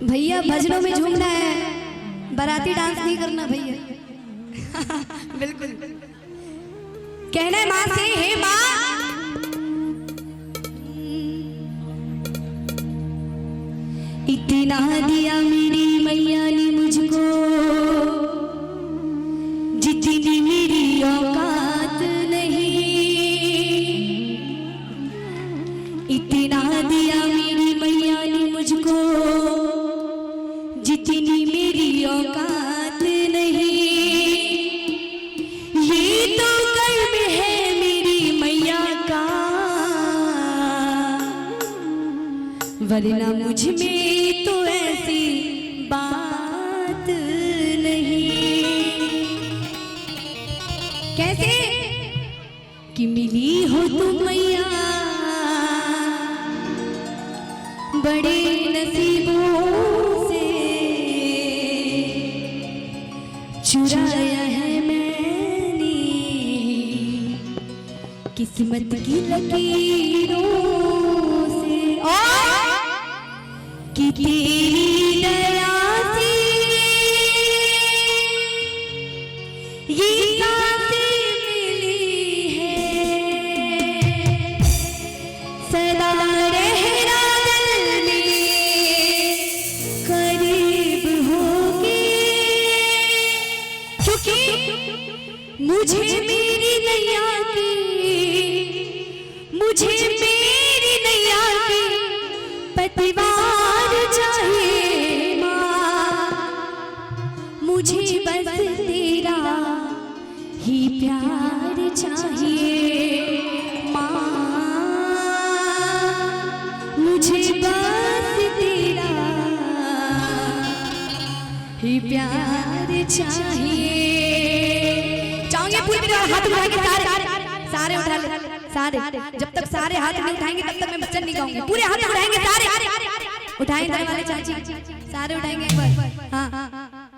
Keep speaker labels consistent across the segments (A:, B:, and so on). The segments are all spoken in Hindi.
A: भैया भजनों में झूमना है, बाराती डांस नहीं करना भैया। बिल्कुल कहना है माँ से, हे माँ इतना दिया मेरी मैया ने मुझको जितनी मेरी औकात नहीं। इतना दिया मेरी मैया ने मुझको जितनी मेरी औकात नहीं। ये तो कर्म है मेरी मैया का, वरना मुझ में तो ऐसी बात नहीं। कैसे कि मिली हो तुम मैया बड़े नसीबों से, चुराया है मैंने किस्मत की लकीरों से। और कि तेरी दया से ये सांसें मिली है, सदा रहना दिल में करीब होके। क्योंकि मुझे मेरी नैया की, मुझे मेरी नैया की पतवार चाहिए माँ। मुझे बस तेरा ही प्यार चाहिए माँ। मुझे बस तेरा ही प्यार चाहिए। चाहोगे पूरी तरह हाथ उठाएंगे सारे उठा ले सारे। जब तक सारे हाथ नहीं उठाएंगे तब तक मैं भजन नहीं गाऊंगी। पूरे हाथ उठाएंगे सारे, उठाएं घर वाले चाची सारे उठाएंगे एक बार। हाँ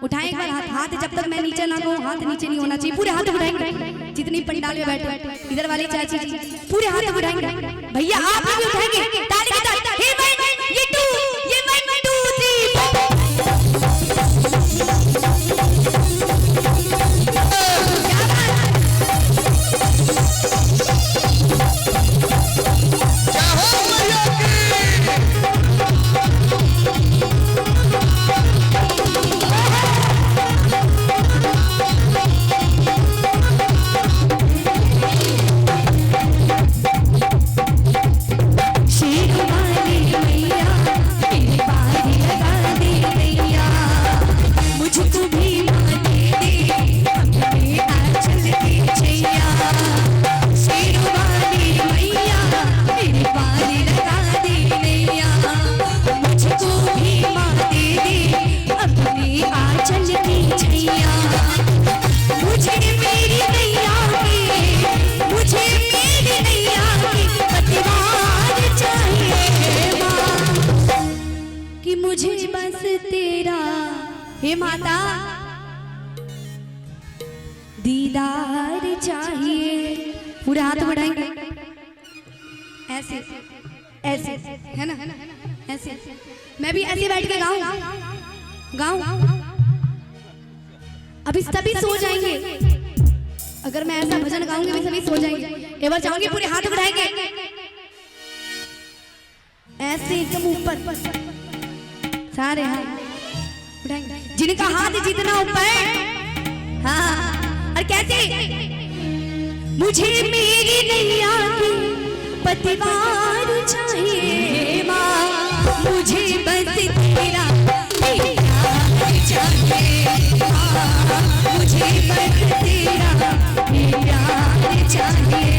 A: उठाएं एक बार हाथ। हाथ जब तक मैं नीचे ना कहूँ हाथ नीचे नहीं होना चाहिए। पूरे हाथ उठाएंगे जितनी पंडाल में बैठे। इधर वाली चाची पूरे हाथ उठाएंगे। भैया आप भी उठाएंगे ताली के साथ। हे भाई ये टू, ये भाई टू माता दीदार चाहिए। पूरे हाथ बढ़ाएंगे ऐसे ऐसे, है ना ऐसे। मैं भी ऐसे बैठ के गाऊं। अभी सभी सो जाएंगे। अगर मैं ऐसा भजन गाऊंगी भी सभी सो जाएंगे। एक बार चाहूंगी पूरे हाथ बढ़ाएंगे ऐसे एकदम ऊपर सारे हाथ उठाएंगे। जिनका हाथ जितना ऊपर, हाँ। और कैसे मुझे मेरी नैया की पतवार चाहिए माँ। मुझे बस तेरा प्यार चाहिए माँ। मुझे बस तेरा प्यार चाहिए।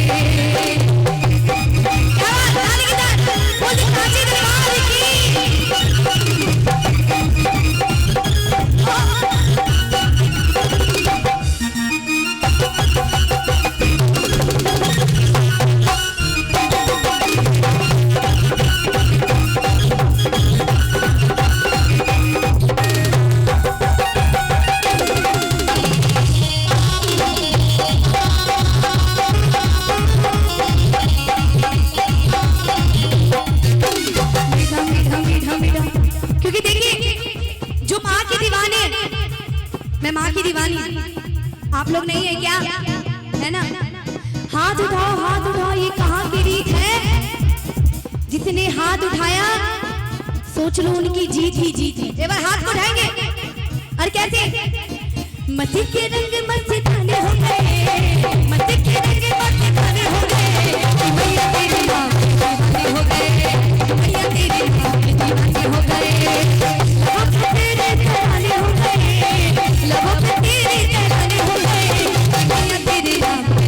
A: क्या ताली के साथ बोल सांचे दरबार की। दीवानी। आप लोग नहीं है क्या? है ना? हाथ उठाओ, ये कहाँ की रीत है? जिसने हाथ उठाया सोच लो उनकी जीत ही जीत है। एक बार हाथ को उठाएंगे और कैसे? मस्ती के रंग मस्ताने हो गए, मस्ती के रंग मस्ताने हो गए, मैया तेरे नाम के दीवाने हो गए, मैया तेरे नाम के दीवाने हो गए, लबों पे तेरे तराने हो गए, लबों पे तेरे तराने हो गए, मैया तेरे नाम के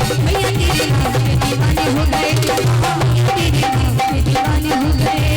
A: दीवाने हो गए, मैया तेरे नाम के दीवाने हो गए, मैया तेरे नाम के दीवाने हो गए।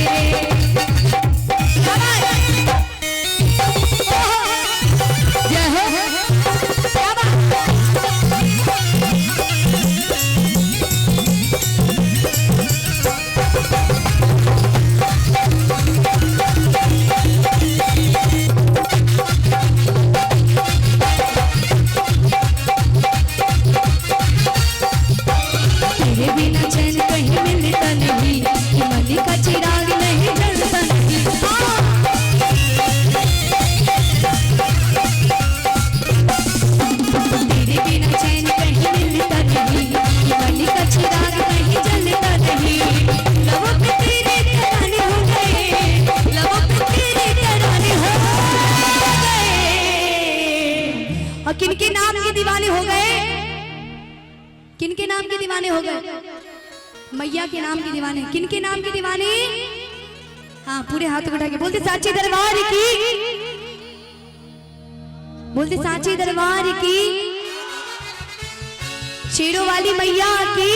A: किनके नाम के दीवाने हो गए? किनके नाम के दीवाने हो गए? मैया के नाम के दीवाने। किनके नाम के दीवाने? हाँ, पूरे हाथ उठा के बोलते साची दरबार की, बोलते साची दरबार की, शेरों वाली मैया की,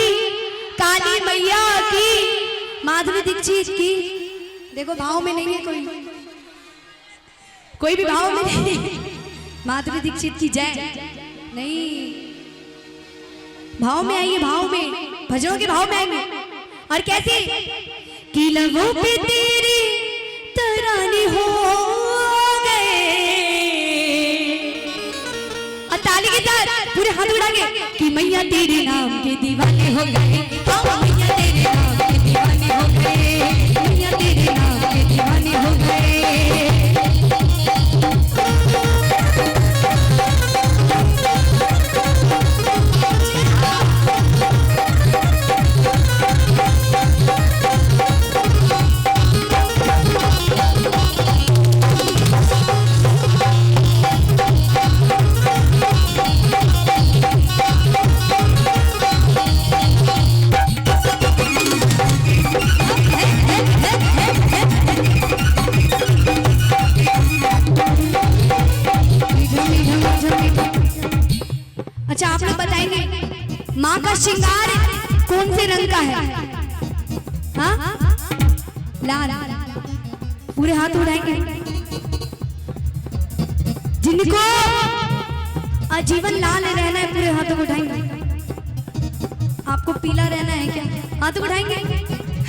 A: काली मैया की, माधुरी दीक्षित की। देखो भाव में नहीं है कोई भी भाव में नहीं। माधुरी दीक्षित की जय नहीं, भाव में आइए, भाव में, भजनों के भाव में आएंगे। और कैसे? कि लबों पे तेरी तराने हो गए, और ताली के साथ पूरे हाथ उठाएंगे कि मैया तेरे नाम के दीवाने हो गए, मैया तेरे नाम के दीवाने हो गए, मैया तेरे नाम के दीवाने हो गए। अच्छा, आप लोग बताएंगे माँ का श्रृंगार कौन से रंग का है? हाँ, लाल। पूरे हाथ उठाएंगे। जिनको आजीवन लाल रहना है पूरे हाथों को उठाएंगे। आपको पीला रहना है क्या? हाथ उठाएंगे।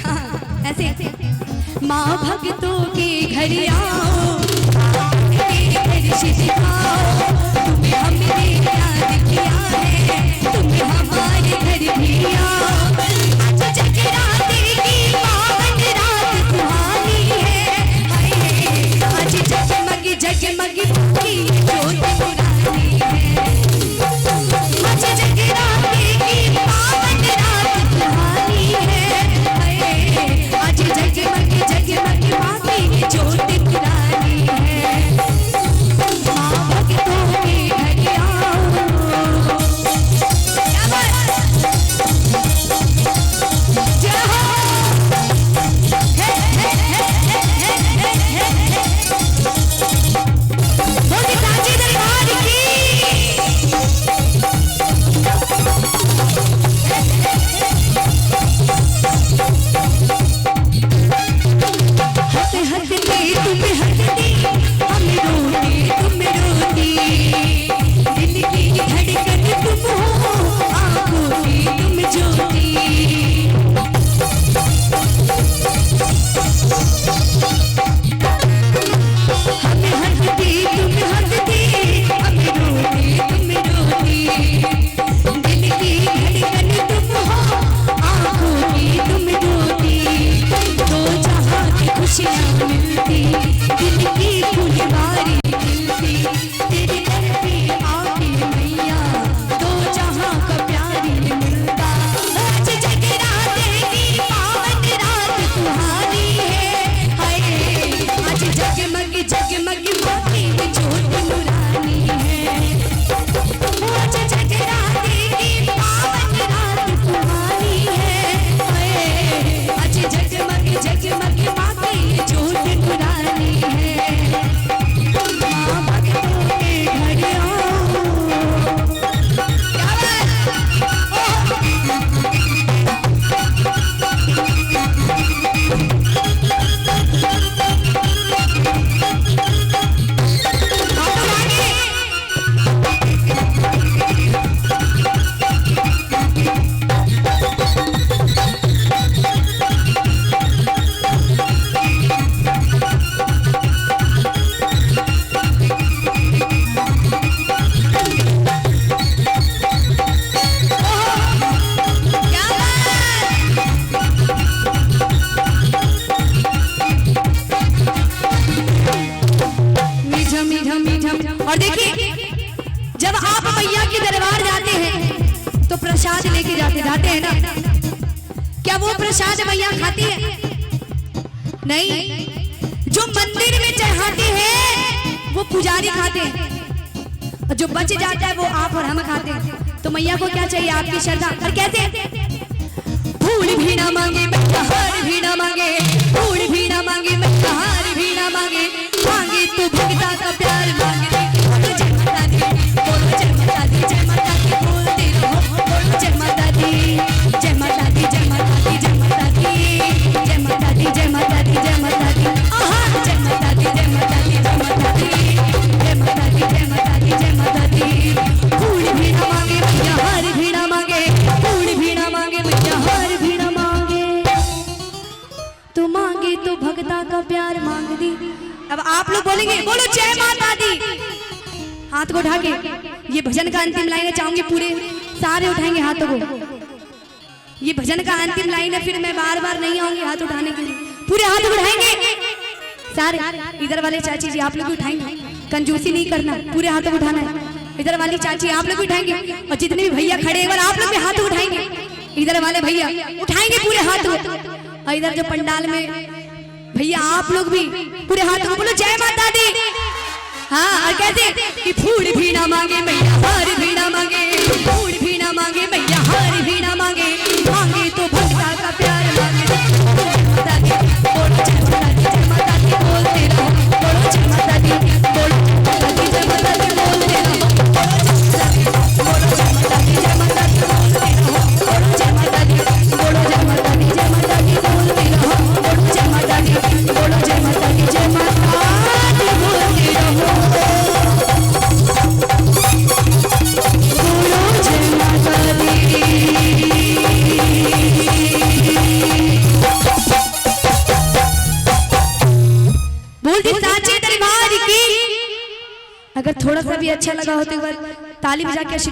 A: हाँ, ऐसे। माँ भक्तों के घर आओ, घर से दिखाओ, तुम्हें हमने याद किया है, तुम्हें हमारे घर भी आओ। आज जगराते की पावन रात सुहानी है, आज जगमग जगमग की ज्योत पुरानी है, आज जगराते की पावन रात सुहानी है, आज जगमग जगमग की ज्योत पुरानी है। माँ भक्तों के घर आओ, क्या बात खिलाते हैं ना, क्या वो प्रसाद मैया खाती है? नहीं, जो मंदिर में चढ़ाते हैं वो पुजारी खाते हैं, और जो बच जाता है वो आप और हम खाते हैं। तो मैया को क्या चाहिए? आपकी श्रद्धा। और कैसे? फूल भी ना मांगे मैया, हार भी ना मांगे, फूल भी ना मांगे मैया, हार भी ना मांगे, मांगे तो भक्ता का प्यार मांगे। बोलो जय माता दी, बोलो जय माता दी, जय माता दी बोलते रहो, बोलो जय माता दी, जय माता दी, जय माता दी, जय माता दी, जय माता दी, जय माता दी, जय माता दी, आहा जय माता दी, जय माता दी, जय माता दी, जय माता दी, जय माता दी, जय माता दी। फूल भी ना मांगे मैया, हार भी ना मांगे, फूल भी ना मांगे मैया, हार भी ना मांगे, तो मांगे तो भक्ता का प्यार मांग दी। अब आप लोग बोलेंगे बोलो जय माता दी, हाथ को उठा के। ये भजन का अंतिम लाइन है, चाहूंगी पूरे सारे उठाएंगे हाथों को। ये भजन का अंतिम लाइन है, फिर मैं बार बार नहीं आऊंगी हाथ उठाने के लिए। पूरे हाथ उठाएंगे सारे। इधर वाले चाची जी आप लोग भी उठाएंगे, कंजूसी नहीं करना, पूरे हाथों को उठाना है। इधर वाली चाची आप लोग भी उठाएंगे, और जितने भी भैया खड़े हैं आप लोग भी हाथ उठाएंगे। इधर वाले भैया उठाएंगे पूरे हाथ, और इधर जो पंडाल में भैया आप लोग भी पूरे हाथ को बोलो जय माता दी। हाँ, और कैसे कि फूल भी ना मांगे मैया, हार भी ना मांगे, फूल भी ना मांगे मैया, हार भी ना मांगे, मांगे तो भक्ता का प्यार मांगे। माता दी बोलो जय माता दी, जय माता दी बोलते रहो, बोलो जय माता दी, बोलो जय माता दी, जय माता दी बोलते रहो, बोलो जय माता दी, जय माता दी बोलते रहो, बोलो जय माता दी, बोलो जय माता दी, जय माता दी बोलते रहो, बोलो जय माता दी, बोलो जय माता दी, जय माता दी बोलते रहो, बोलो जय माता दी। बोलती साचे दरबार की। अगर थोड़ा सा भी अच्छा लगा हो तो एक बार ताली बजा के आशीर्वाद